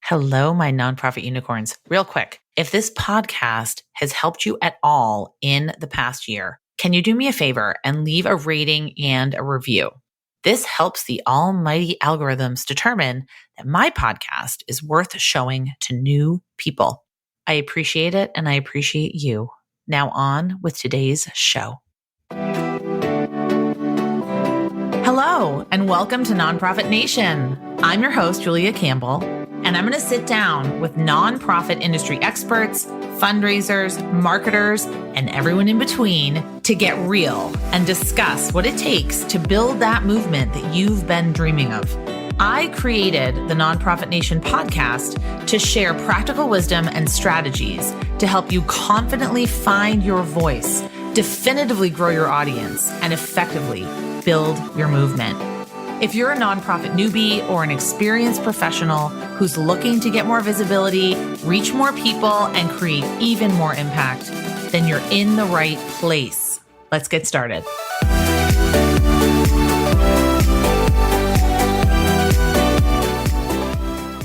Hello, my nonprofit unicorns. Real quick, if this podcast has helped you at all in the past year, can you do me a favor and leave a rating and a review? This helps the almighty algorithms determine that my podcast is worth showing to new people. I appreciate it, and I appreciate you. Now on with today's show. Hello, and welcome to Nonprofit Nation. I'm your host, Julia Campbell, and I'm going to sit down with nonprofit industry experts, fundraisers, marketers, and everyone in between to get real and discuss what it takes to build that movement that you've been dreaming of. I created the Nonprofit Nation podcast to share practical wisdom and strategies to help you confidently find your voice, definitively grow your audience, and effectively build your movement. If you're a nonprofit newbie or an experienced professional who's looking to get more visibility, reach more people, and create even more impact, then you're in the right place. Let's get started.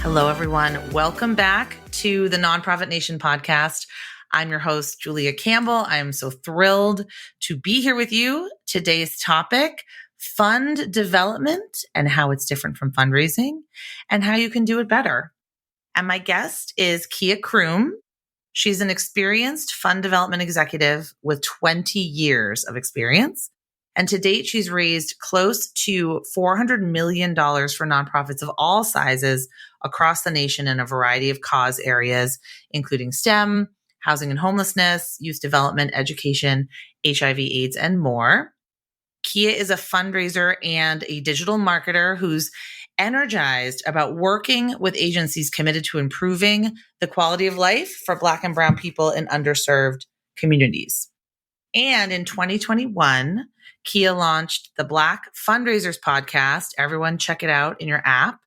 Hello, everyone. Welcome back to the Nonprofit Nation podcast. I'm your host, Julia Campbell. I am so thrilled to be here with you. Today's topic, fund development and how it's different from fundraising and how you can do it better. And my guest is Croom. She's an experienced fund development executive with 20 years of experience. And to date, she's raised close to $400 million for nonprofits of all sizes across the nation in a variety of cause areas, including STEM, housing and homelessness, youth development, education, HIV/AIDS, and more. Kia is a fundraiser and a digital marketer who's energized about working with agencies committed to improving the quality of life for Black and Brown people in underserved communities. And in 2021, Kia launched the Black Fundraisers podcast. Everyone check it out in your app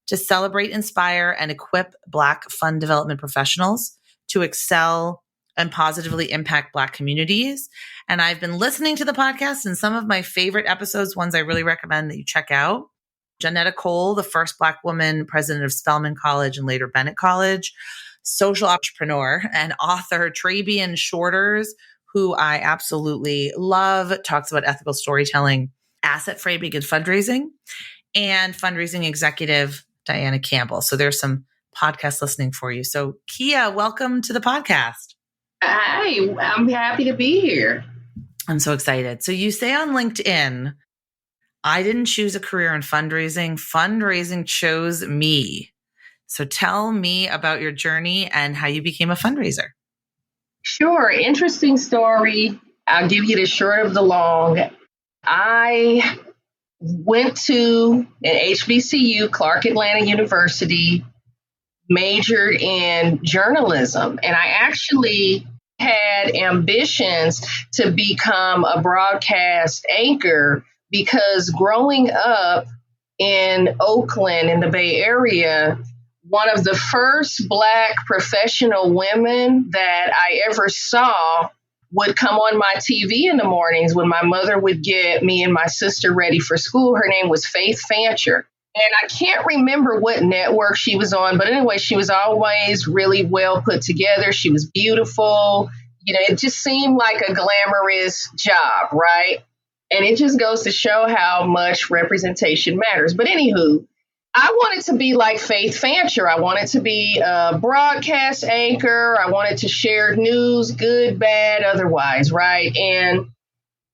to celebrate, inspire, and equip Black fund development professionals to excel and positively impact Black communities. And I've been listening to the podcast, and some of my favorite episodes, ones I really recommend that you check out. Johnnetta Cole, the first Black woman president of Spelman College and later Bennett College, social entrepreneur and author Trabian Shorters, who I absolutely love, talks about ethical storytelling, asset framing and fundraising, and fundraising executive Dianna Campbell. So there's some podcast listening for you. So Kia, welcome to the podcast. Hi, I'm happy to be here. I'm so excited. So you say on LinkedIn, I didn't choose a career in fundraising. Fundraising chose me. So tell me about your journey and how you became a fundraiser. Sure. Interesting story. I'll give you the short of the long. I went to an HBCU, Clark Atlanta University, majored in journalism, and I actually had ambitions to become a broadcast anchor because growing up in Oakland in the Bay Area, one of the first Black professional women that I ever saw would come on my TV in the mornings when my mother would get me and my sister ready for school. Her name was Faith Fancher. And I can't remember what network she was on, but anyway, she was always really well put together. She was beautiful. You know, it just seemed like a glamorous job, right? And it just goes to show how much representation matters. But anywho, I wanted to be like Faith Fancher. I wanted to be a broadcast anchor. I wanted to share news, good, bad, otherwise, right? And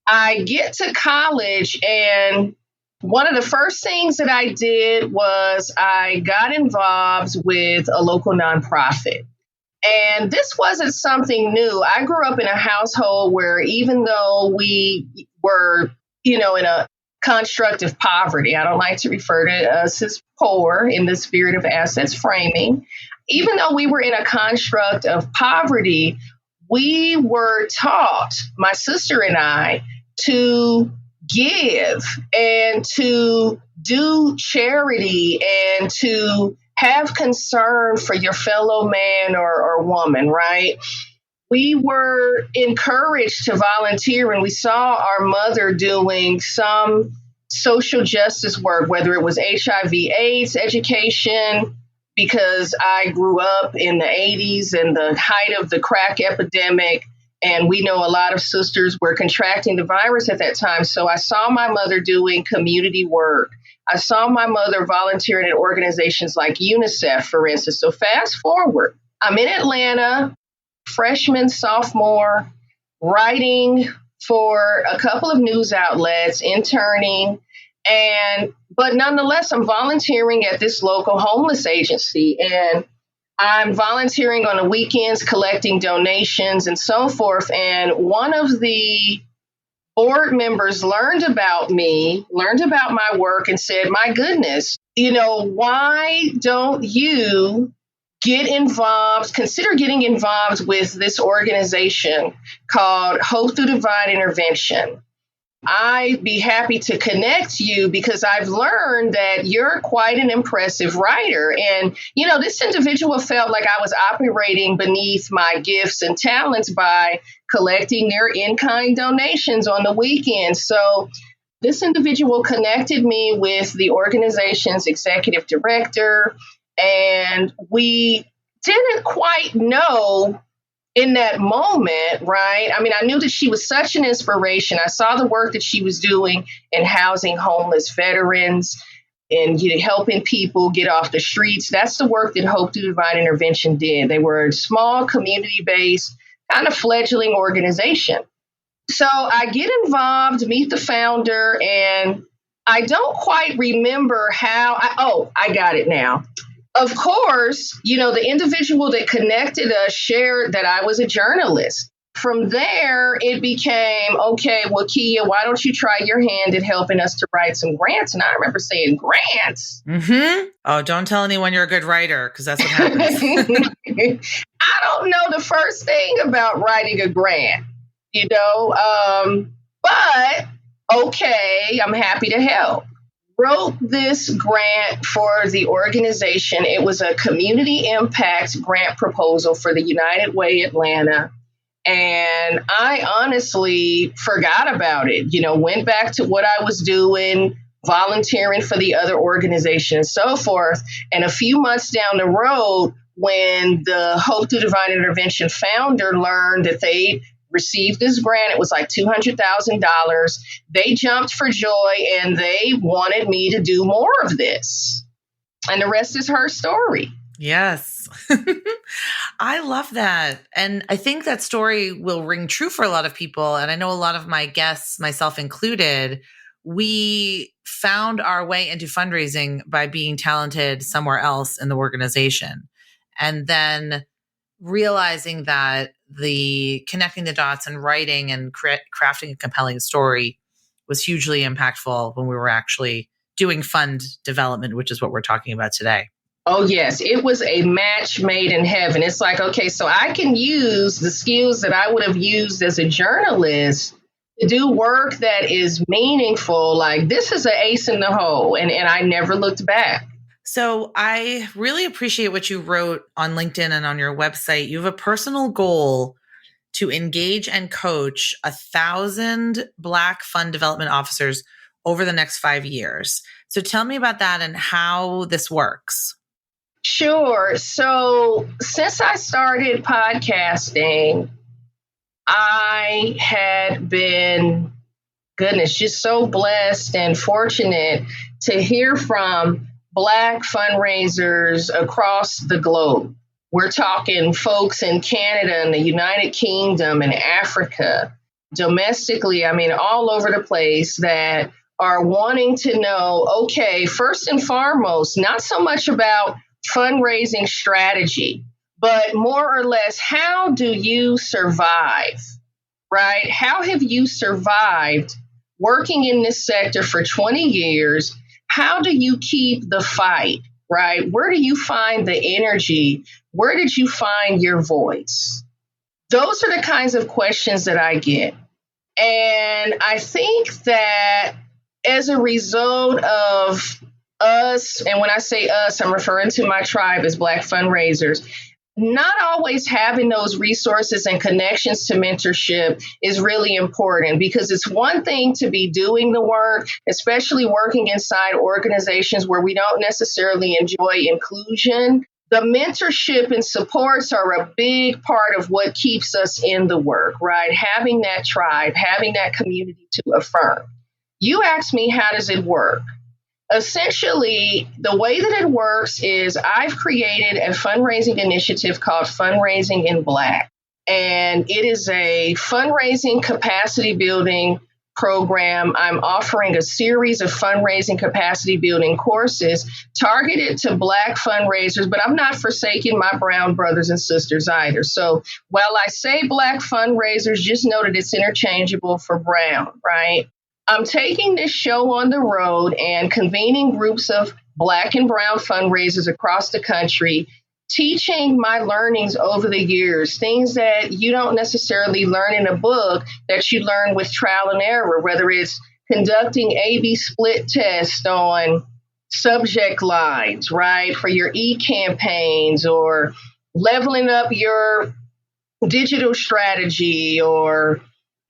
I get to college, and one of the first things that I did was I got involved with a local nonprofit. And this wasn't something new. I grew up in a household where even though we were, in a construct of poverty, I don't like to refer to us as poor in the spirit of assets framing. Even though we were in a construct of poverty, we were taught, my sister and I, to give and to do charity and to have concern for your fellow man or woman, right? We were encouraged to volunteer, and we saw our mother doing some social justice work, whether it was HIV/AIDS education, because I grew up in the 80s and the height of the crack epidemic. And we know a lot of sisters were contracting the virus at that time. So I saw my mother doing community work. I saw my mother volunteering at organizations like UNICEF, for instance. So fast forward, I'm in Atlanta, freshman, sophomore, writing for a couple of news outlets, interning, but nonetheless, I'm volunteering at this local homeless agency, and I'm volunteering on the weekends, collecting donations and so forth. And one of the board members learned about me, learned about my work, and said, my goodness, why don't you consider getting involved with this organization called Hope Through Divine Intervention? I'd be happy to connect you because I've learned that you're quite an impressive writer. And, this individual felt like I was operating beneath my gifts and talents by collecting their in-kind donations on the weekends. So this individual connected me with the organization's executive director, and we didn't quite know in that moment, right? I mean, I knew that she was such an inspiration. I saw the work that she was doing in housing homeless veterans and helping people get off the streets. That's the work that Hope Through Divine Intervention did. They were a small, community-based, kind of fledgling organization. So I get involved, meet the founder, and I don't quite remember how. I got it now. Of course, the individual that connected us shared that I was a journalist. From there, it became, okay, well, Kia, why don't you try your hand at helping us to write some grants? And I remember saying, grants? Mm-hmm. Oh, don't tell anyone you're a good writer, because that's what happens. I don't know the first thing about writing a grant, but okay, I'm happy to help. Wrote this grant for the organization. It was a community impact grant proposal for the United Way Atlanta. And I honestly forgot about it, went back to what I was doing, volunteering for the other organization and so forth. And a few months down the road, when the Hope Through Divine Intervention founder learned that they received this grant, it was like $200,000. They jumped for joy and they wanted me to do more of this. And the rest is her story. Yes. I love that. And I think that story will ring true for a lot of people. And I know a lot of my guests, myself included, we found our way into fundraising by being talented somewhere else in the organization. And then realizing that the connecting the dots and writing and crafting a compelling story was hugely impactful when we were actually doing fund development, which is what we're talking about today. Oh, yes. It was a match made in heaven. It's like, okay, so I can use the skills that I would have used as a journalist to do work that is meaningful. Like, this is an ace in the hole. And I never looked back. So I really appreciate what you wrote on LinkedIn and on your website. You have a personal goal to engage and coach 1,000 Black fund development officers over the next 5 years. So tell me about that and how this works. Sure. So since I started podcasting, I had been, just so blessed and fortunate to hear from Black fundraisers across the globe. We're talking folks in Canada and the United Kingdom and Africa, domestically, all over the place that are wanting to know, okay, first and foremost, not so much about fundraising strategy, but more or less, how do you survive, right? How have you survived working in this sector for 20 years? How do you keep the fight, right? Where do you find the energy? Where did you find your voice? Those are the kinds of questions that I get. And I think that as a result of us, and when I say us, I'm referring to my tribe as Black fundraisers, not always having those resources and connections to mentorship is really important, because it's one thing to be doing the work, especially working inside organizations where we don't necessarily enjoy inclusion. The mentorship and supports are a big part of what keeps us in the work, right? Having that tribe, having that community to affirm. You asked me, how does it work? Essentially, the way that it works is I've created a fundraising initiative called Fundraising in Black. And it is a fundraising capacity building program. I'm offering a series of fundraising capacity building courses targeted to Black fundraisers, but I'm not forsaking my brown brothers and sisters either. So while I say Black fundraisers, just know that it's interchangeable for brown, right? I'm taking this show on the road and convening groups of Black and brown fundraisers across the country, teaching my learnings over the years, things that you don't necessarily learn in a book that you learn with trial and error, whether it's conducting A/B split tests on subject lines, right, for your e-campaigns, or leveling up your digital strategy, or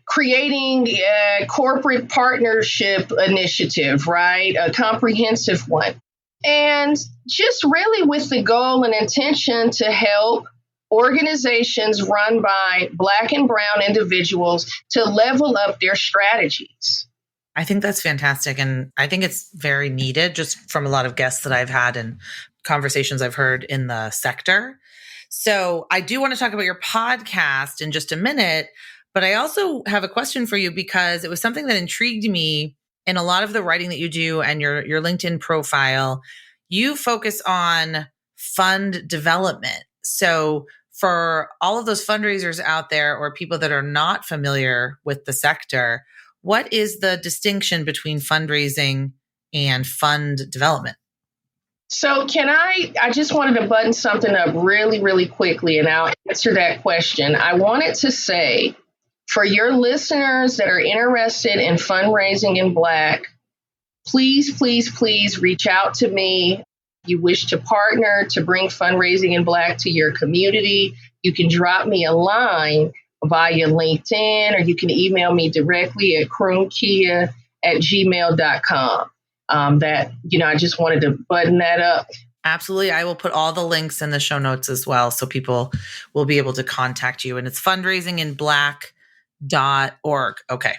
creating a corporate partnership initiative, right? A comprehensive one. And just really with the goal and intention to help organizations run by Black and brown individuals to level up their strategies. I think that's fantastic. And I think it's very needed, just from a lot of guests that I've had and conversations I've heard in the sector. So I do want to talk about your podcast in just a minute. But I also have a question for you, because it was something that intrigued me in a lot of the writing that you do and your LinkedIn profile. You focus on fund development. So for all of those fundraisers out there, or people that are not familiar with the sector, what is the distinction between fundraising and fund development? So I just wanted to button something up really, really quickly, and I'll answer that question. I wanted to say, for your listeners that are interested in fundraising in Black, please, please, please reach out to me. If you wish to partner to bring fundraising in Black to your community, you can drop me a line via LinkedIn, or you can email me directly at croomkia@gmail.com. I just wanted to button that up. Absolutely. I will put all the links in the show notes as well, so people will be able to contact you. And it's fundraisinginblack.org. Okay.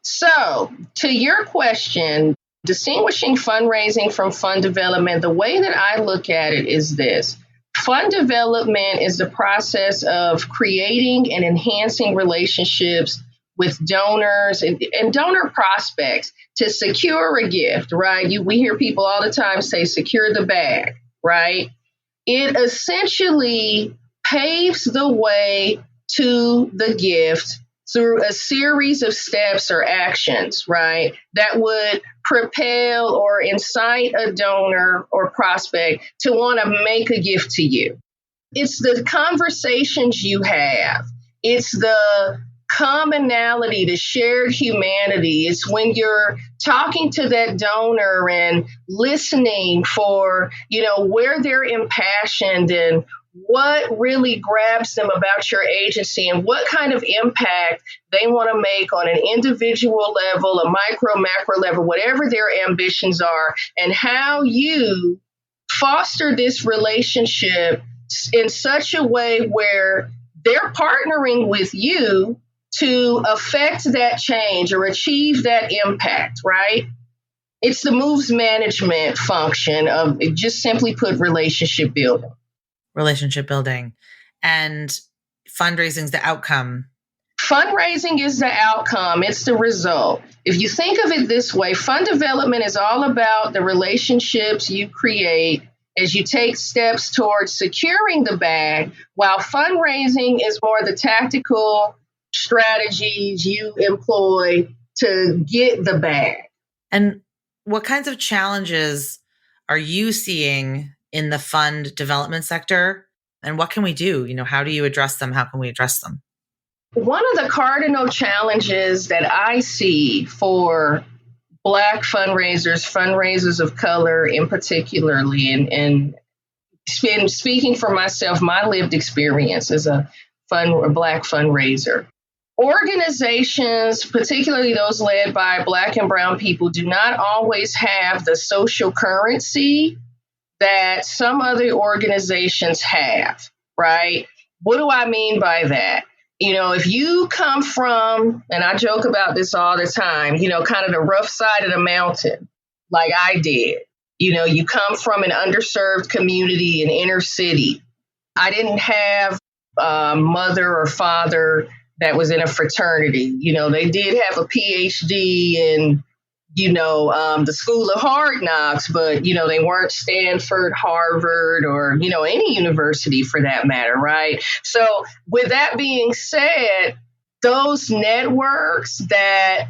So to your question, distinguishing fundraising from fund development, the way that I look at it is this. Fund development is the process of creating and enhancing relationships with donors and donor prospects to secure a gift, right? We hear people all the time say, secure the bag, right? It essentially paves the way to the gift through a series of steps or actions, right, that would propel or incite a donor or prospect to want to make a gift to you. It's the conversations you have. It's the commonality, the shared humanity. It's when you're talking to that donor and listening for, where they're impassioned and what really grabs them about your agency and what kind of impact they want to make on an individual level, a micro, macro level, whatever their ambitions are, and how you foster this relationship in such a way where they're partnering with you to affect that change or achieve that impact, right? It's the moves management function of, just simply put, relationship building. Relationship building, and fundraising is the outcome. Fundraising is the outcome. It's the result. If you think of it this way, fund development is all about the relationships you create as you take steps towards securing the bag, while fundraising is more the tactical strategies you employ to get the bag. And what kinds of challenges are you seeing in the fund development sector, and what can we do? How do you address them? How can we address them? One of the cardinal challenges that I see for Black fundraisers of color in particularly, and speaking for myself, my lived experience as a Black fundraiser. Organizations, particularly those led by Black and Brown people, do not always have the social currency that some other organizations have, right? What do I mean by that? If you come from, and I joke about this all the time, kind of the rough side of the mountain, like I did, you come from an underserved community, an inner city. I didn't have a mother or father that was in a fraternity. They did have a PhD in, the School of Hard Knocks, but, they weren't Stanford, Harvard, or, any university for that matter, right? So with that being said, those networks that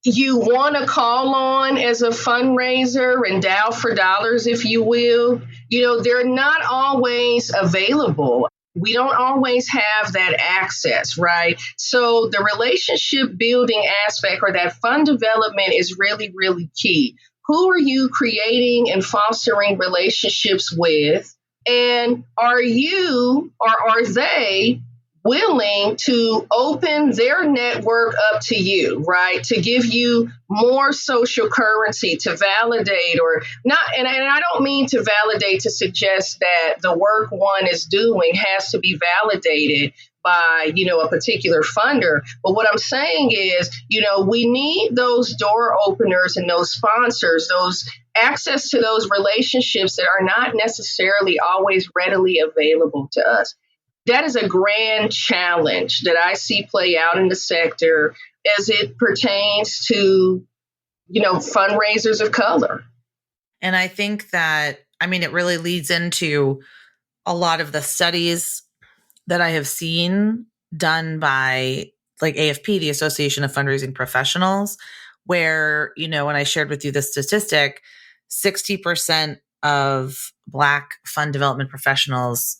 you want to call on as a fundraiser and dial for dollars, if you will, they're not always available. We don't always have that access, right? So the relationship building aspect or that fund development is really, really key. Who are you creating and fostering relationships with? And are you or are they willing to open their network up to you, right? To give you more social currency to validate or not. And I don't mean to validate to suggest that the work one is doing has to be validated by, a particular funder. But what I'm saying is, we need those door openers and those sponsors, those access to those relationships that are not necessarily always readily available to us. That is a grand challenge that I see play out in the sector as it pertains to, fundraisers of color. And I think that, it really leads into a lot of the studies that I have seen done by like AFP, the Association of Fundraising Professionals, where, when I shared with you the statistic, 60% of Black fund development professionals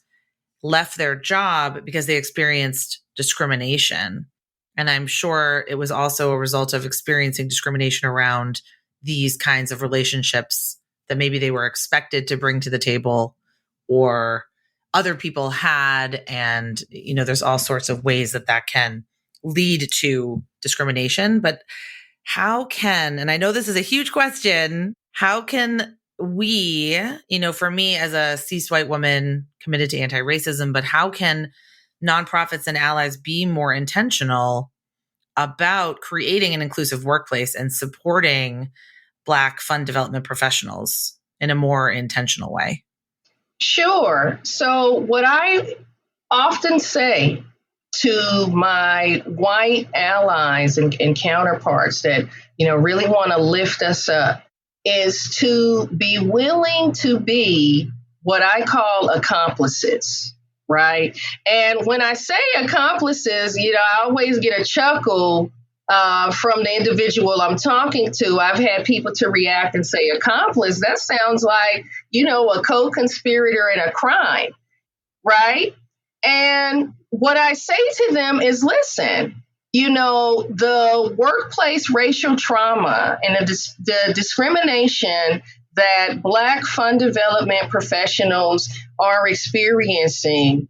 left their job because they experienced discrimination. And I'm sure it was also a result of experiencing discrimination around these kinds of relationships that maybe they were expected to bring to the table or other people had. And, there's all sorts of ways that can lead to discrimination. But how can, and I know this is a huge question, how can we, for me as a cis white woman committed to anti-racism, but how can nonprofits and allies be more intentional about creating an inclusive workplace and supporting Black fund development professionals in a more intentional way? Sure. So what I often say to my white allies and counterparts that, really want to lift us up is to be willing to be what I call accomplices, right? And when I say accomplices, I always get a chuckle from the individual I'm talking to. I've had people to react and say, accomplice, that sounds like, a co-conspirator in a crime, right? And what I say to them is, listen, the workplace racial trauma and the discrimination that Black fund development professionals are experiencing,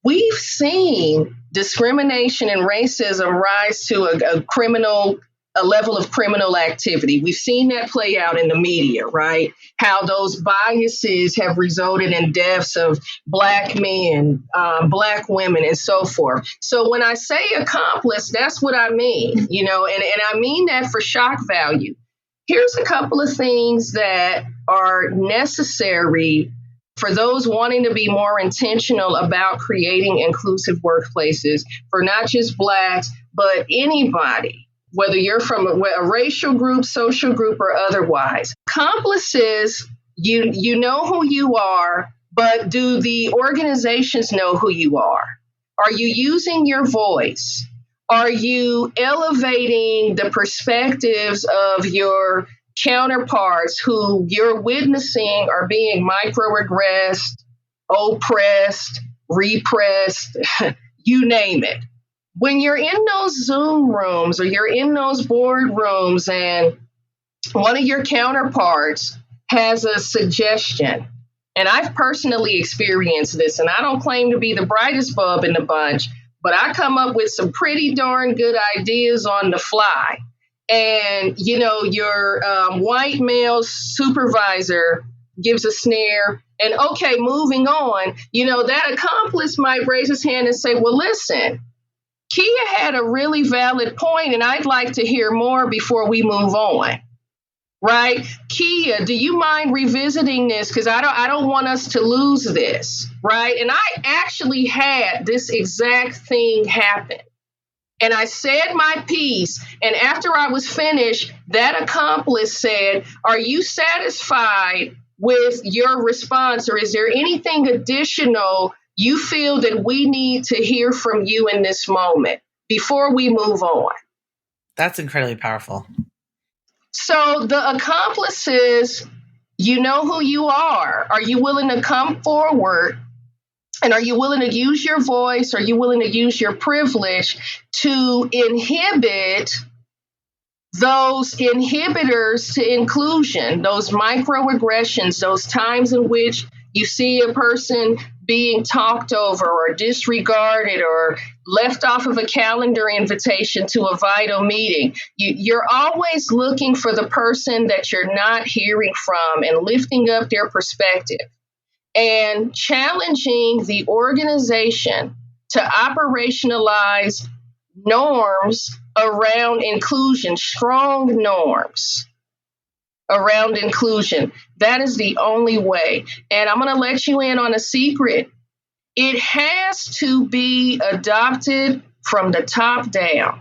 we've seen discrimination and racism rise to a level of criminal activity. We've seen that play out in the media, right? How those biases have resulted in deaths of Black men, Black women, and so forth. So when I say accomplice, that's what I mean, and I mean that for shock value. Here's a couple of things that are necessary for those wanting to be more intentional about creating inclusive workplaces for not just Blacks, but anybody, whether you're from a racial group, social group, or otherwise. Accomplices, you know who you are, but do the organizations know who you are? Are you using your voice? Are you elevating the perspectives of your counterparts who you're witnessing are being microaggressed, oppressed, repressed, you name it? When you're in those Zoom rooms or you're in those board rooms and one of your counterparts has a suggestion And I've personally experienced this, and I don't claim to be the brightest bulb in the bunch, but I come up with some pretty darn good ideas on the fly. And, your white male supervisor gives a snare, and okay, moving on, that accomplice might raise his hand and say, well, listen, Kia had a really valid point, and I'd like to hear more before we move on. Right? Kia, do you mind revisiting this? Because I don't want us to lose this. Right? And I actually had this exact thing happen. And I said my piece. And after I was finished, that accomplice said, are you satisfied with your response? Or is there anything additional you feel that we need to hear from you in this moment before we move on? That's incredibly powerful. So the accomplices, you know who you are. Are you willing to come forward? And are you willing to use your voice? Are you willing to use your privilege to inhibit those inhibitors to inclusion, those microaggressions, those times in which you see a person being talked over or disregarded or left off of a calendar invitation to a vital meeting? You're always looking for the person that you're not hearing from and lifting up their perspective and challenging the organization to operationalize norms around inclusion, strong norms around inclusion. That is the only way. And I'm going to let you in on a secret. It has to be adopted from the top down.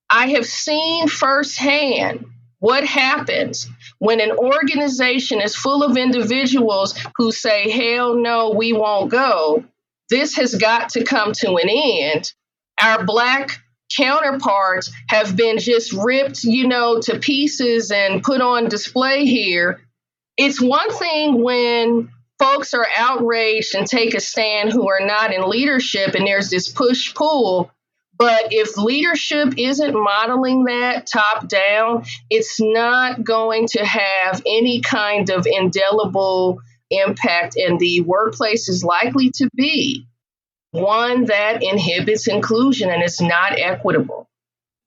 I have seen firsthand what happens when an organization is full of individuals who say, hell no, we won't go. This has got to come to an end. Our Black counterparts have been just ripped, to pieces and put on display here. It's one thing when folks are outraged and take a stand who are not in leadership and there's this push-pull. But if leadership isn't modeling that top down, it's not going to have any kind of indelible impact, and the workplace is likely to be one that inhibits inclusion and is not equitable.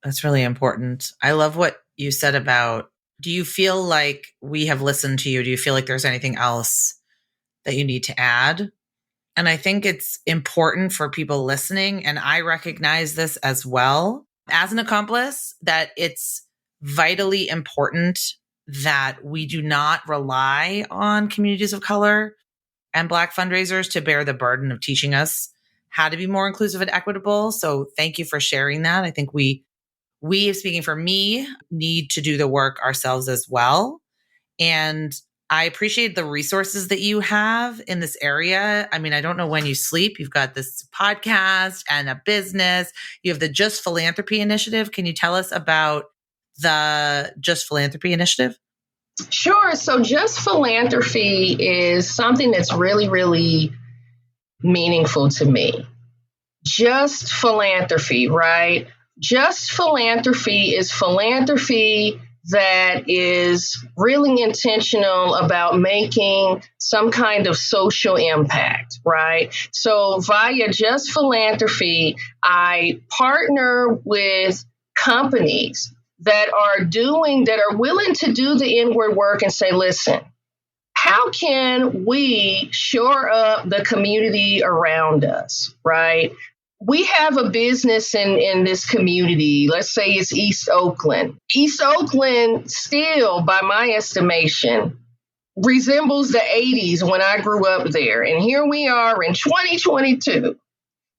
That's really important. I love what you said about, do you feel like we have listened to you? Do you feel like there's anything else that you need to add? And I think it's important for people listening, and I recognize this as well as an accomplice, that it's vitally important that we do not rely on communities of color and Black fundraisers to bear the burden of teaching us how to be more inclusive and equitable. So thank you for sharing that. I think we, speaking for me, need to do the work ourselves as well. And I appreciate the resources that you have in this area. I mean, I don't know when you sleep. You've got this podcast and a business. You have the Just Philanthropy Initiative. Can you tell us about the Just Philanthropy Initiative? Sure. So Just Philanthropy is something that's really, really meaningful to me. Just philanthropy, right? Just philanthropy is philanthropy that is really intentional about making some kind of social impact, right? So via Just Philanthropy, I partner with companies that are willing to do the inward work and say, listen, how can we shore up the community around us, right? We have a business in this community. Let's say it's East Oakland. East Oakland still, by my estimation, resembles the 80s when I grew up there. And here we are in 2022.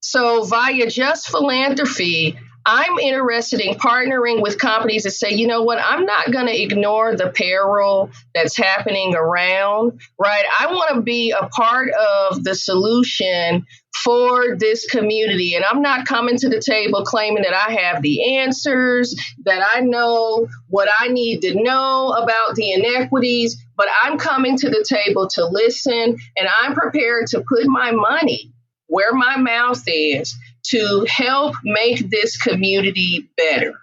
So via Just Philanthropy, I'm interested in partnering with companies that say, you know what, I'm not going to ignore the peril that's happening around, right? I want to be a part of the solution for this community. And I'm not coming to the table claiming that I have the answers, that I know what I need to know about the inequities, but I'm coming to the table to listen, and I'm prepared to put my money where my mouth is to help make this community better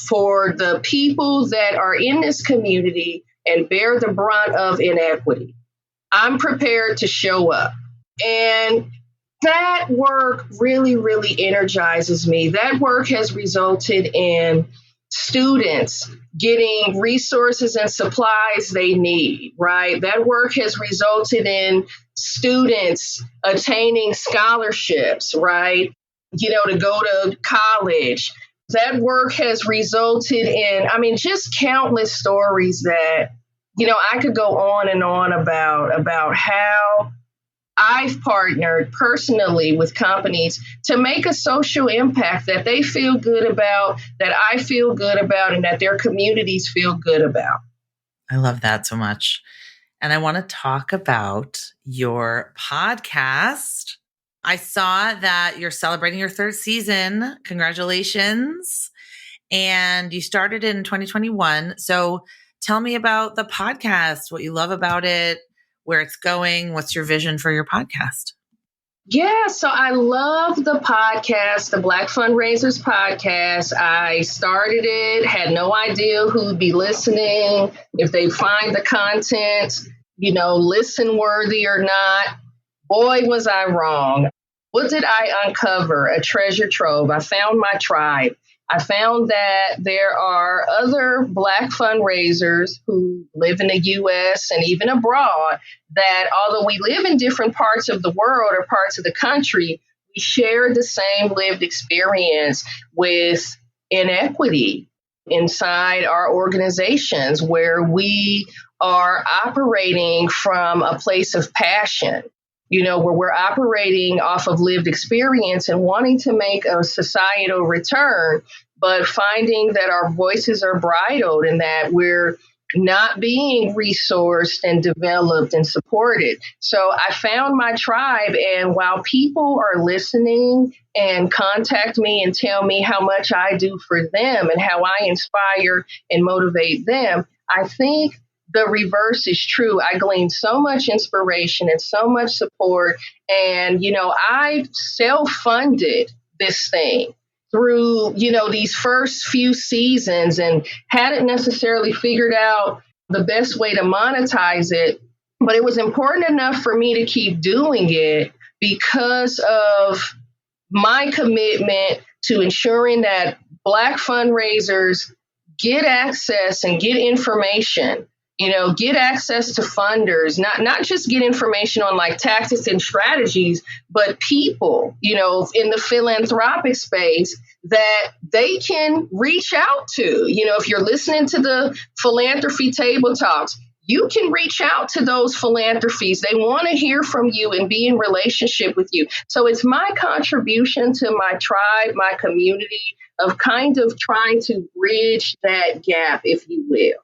for the people that are in this community and bear the brunt of inequity. I'm prepared to show up. And that work really, really energizes me. That work has resulted in students getting resources and supplies they need, right? That work has resulted in students attaining scholarships, right? To go to college. That work has resulted in, just countless stories that, I could go on and on about how I've partnered personally with companies to make a social impact that they feel good about, that I feel good about, and that their communities feel good about. I love that so much. And I want to talk about your podcast. I saw that you're celebrating your 3rd season. Congratulations. And you started in 2021. So tell me about the podcast, what you love about it, where it's going. What's your vision for your podcast? Yeah, so I love the podcast, the Black Fundraisers podcast. I started it, had no idea who'd be listening, if they find the content, listen worthy or not. Boy, was I wrong. What did I uncover? A treasure trove. I found my tribe. I found that there are other Black fundraisers who live in the U.S. and even abroad that, although we live in different parts of the world or parts of the country, we share the same lived experience with inequity inside our organizations, where we are operating from a place of passion. Where we're operating off of lived experience and wanting to make a societal return, but finding that our voices are bridled and that we're not being resourced and developed and supported. So I found my tribe, and while people are listening and contact me and tell me how much I do for them and how I inspire and motivate them, I think the reverse is true. I gleaned so much inspiration and so much support. And, I self-funded this thing through, these first few seasons and hadn't necessarily figured out the best way to monetize it. But it was important enough for me to keep doing it because of my commitment to ensuring that Black fundraisers get access and get information. Get access to funders, not just get information on like tactics and strategies, but people, in the philanthropic space that they can reach out to. If you're listening to the philanthropy table talks, you can reach out to those philanthropies. They want to hear from you and be in relationship with you. So it's my contribution to my tribe, my community, of kind of trying to bridge that gap, if you will.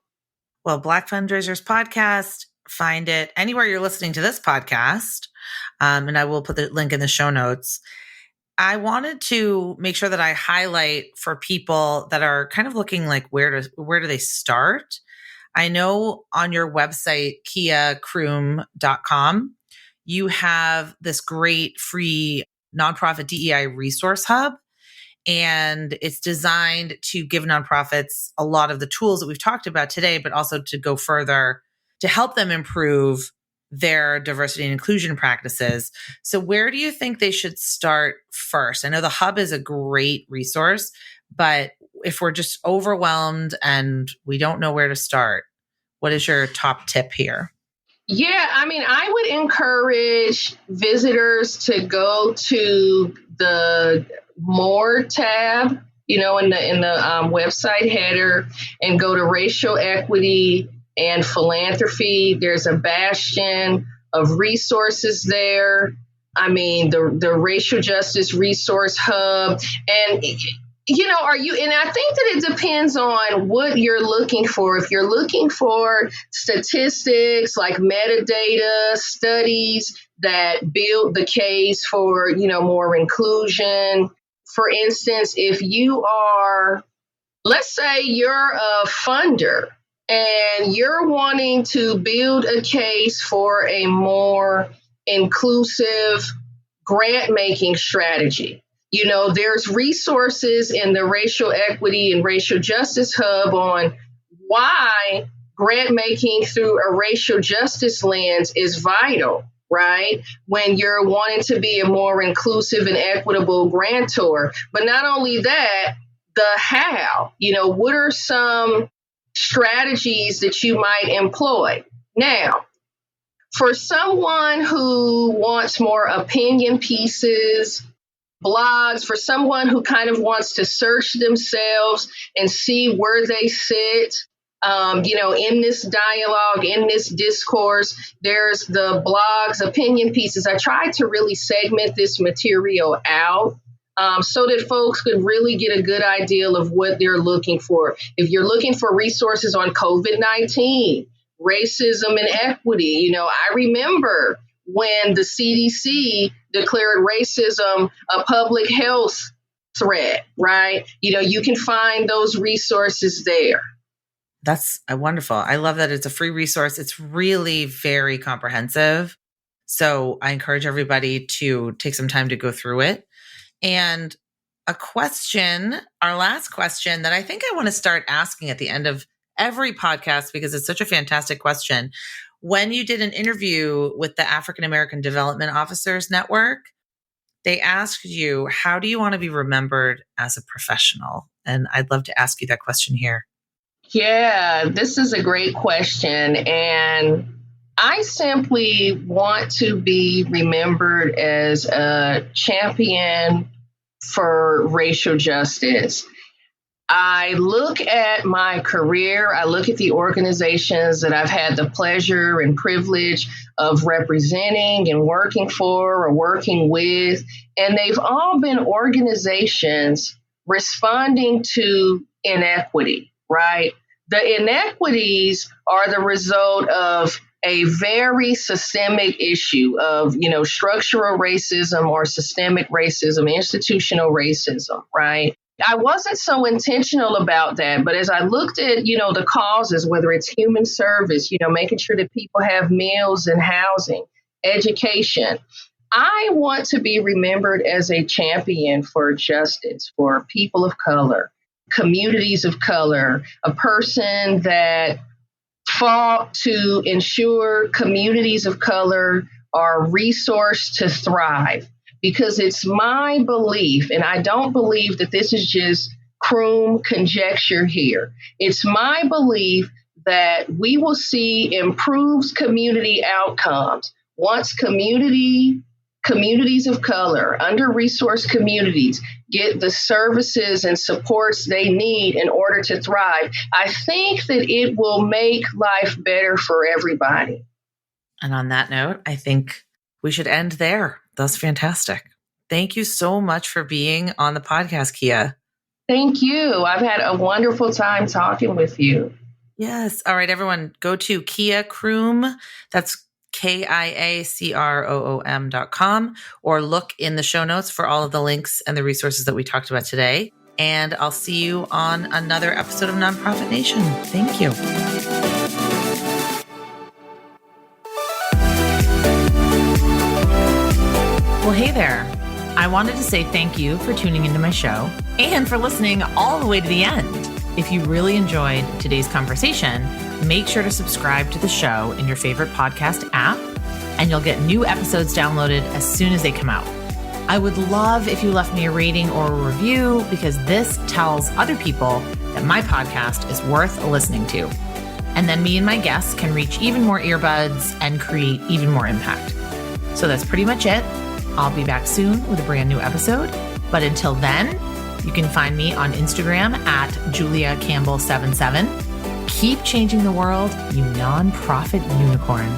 Well, Black Fundraisers podcast, find it anywhere you're listening to this podcast. And I will put the link in the show notes. I wanted to make sure that I highlight for people that are kind of looking like where do they start? I know on your website, kiacroom.com, you have this great free nonprofit DEI resource hub. And it's designed to give nonprofits a lot of the tools that we've talked about today, but also to go further to help them improve their diversity and inclusion practices. So where do you think they should start first? I know the hub is a great resource, but if we're just overwhelmed and we don't know where to start, what is your top tip here? Yeah, I would encourage visitors to go to the More tab, in the website header, and go to racial equity and philanthropy. There's a bastion of resources there. The Racial Justice Resource Hub. And, and I think that it depends on what you're looking for. If you're looking for statistics like metadata, studies that build the case for, more inclusion. For instance, if you are, let's say you're a funder and you're wanting to build a case for a more inclusive grant-making strategy. There's resources in the Racial Equity and Racial Justice Hub on why grant making through a racial justice lens is vital, right? When you're wanting to be a more inclusive and equitable grantor. But not only that, the how, what are some strategies that you might employ? Now, for someone who wants more opinion pieces, blogs, for someone who kind of wants to search themselves and see where they sit, in this dialogue, in this discourse, there's the blogs, opinion pieces. I tried to really segment this material out so that folks could really get a good idea of what they're looking for. If you're looking for resources on COVID-19, racism and equity, I remember when the CDC declared racism a public health threat, right? You can find those resources there. That's wonderful. I love that it's a free resource. It's really very comprehensive. So I encourage everybody to take some time to go through it. And our last question that I think I want to start asking at the end of every podcast, because it's such a fantastic question. When you did an interview with the African American Development Officers Network, they asked you, how do you want to be remembered as a professional? And I'd love to ask you that question here. Yeah, this is a great question. And I simply want to be remembered as a champion for racial justice. I look at my career, I look at the organizations that I've had the pleasure and privilege of representing and working for or working with, and they've all been organizations responding to inequity, right? The inequities are the result of a very systemic issue of, structural racism or systemic racism, institutional racism, right? I wasn't so intentional about that, but as I looked at, the causes, whether it's human service, making sure that people have meals and housing, education, I want to be remembered as a champion for justice for people of color, communities of color, a person that fought to ensure communities of color are resourced to thrive. Because it's my belief, and I don't believe that this is just Croom conjecture here. It's my belief that we will see improved community outcomes once communities of color, under-resourced communities, get the services and supports they need in order to thrive. I think that it will make life better for everybody. And on that note, I think we should end there. That's fantastic. Thank you so much for being on the podcast, Kia. Thank you. I've had a wonderful time talking with you. Yes. All right, everyone, go to Kia Croom. That's KIACROOM.com, or look in the show notes for all of the links and the resources that we talked about today. And I'll see you on another episode of Nonprofit Nation. Thank you. Well, hey there. I wanted to say thank you for tuning into my show and for listening all the way to the end. If you really enjoyed today's conversation, make sure to subscribe to the show in your favorite podcast app, and you'll get new episodes downloaded as soon as they come out. I would love if you left me a rating or a review, because this tells other people that my podcast is worth listening to. And then me and my guests can reach even more earbuds and create even more impact. So that's pretty much it. I'll be back soon with a brand new episode. But until then, you can find me on Instagram at Julia Campbell 77. Keep changing the world, you nonprofit unicorn.